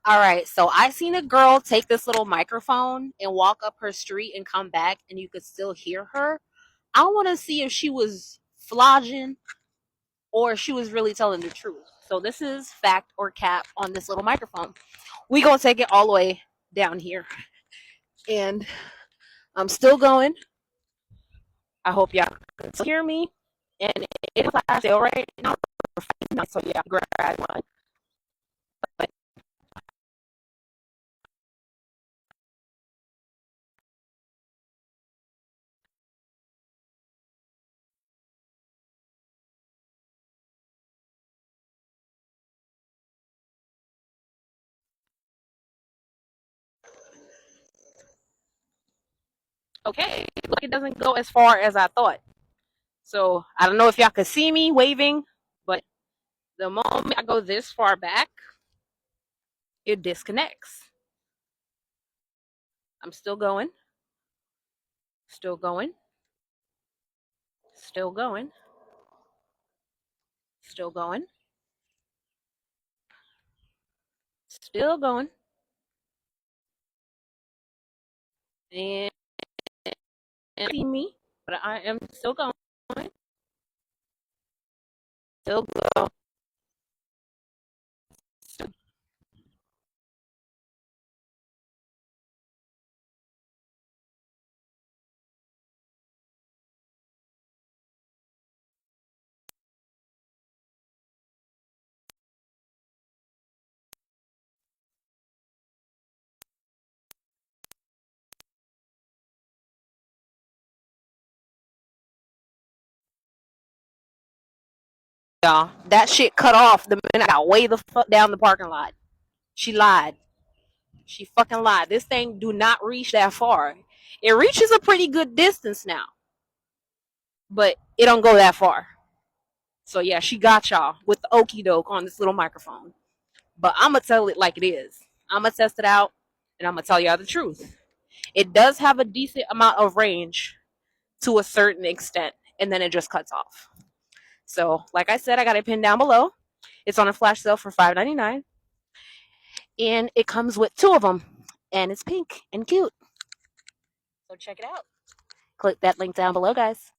All right, so I seen a girl take this little microphone and walk up her street and come back, and you could still hear her. I want to see if she was flogging or if she was really telling the truth. So this is fact or cap on this little microphone. We gonna take it all the way down here, and I'm still going. I hope y'all can still hear me. And it's flash sale right now, so yeah, grab one. But okay, look, it doesn't go as far as I thought. So I don't know if y'all could see me waving, but the moment I go this far back, it disconnects. I'm still going, still going, still going, still going, still going, and see me, but I am still going, still going. Y'all, that shit cut off the minute I got way the fuck down the parking lot. She lied. She fucking lied. This thing do not reach that far. It reaches a pretty good distance now, but it don't go that far. So yeah, she got y'all with the okey doke on this little microphone. But I'm gonna tell it like it is. I'm gonna test it out, and I'm gonna tell y'all the truth. It does have a decent amount of range to a certain extent, and then it just cuts off. So, like I said, I got it pinned down below. It's on a flash sale for $5.99, and it comes with two of them, and it's pink and cute. So check it out. Click that link down below, guys.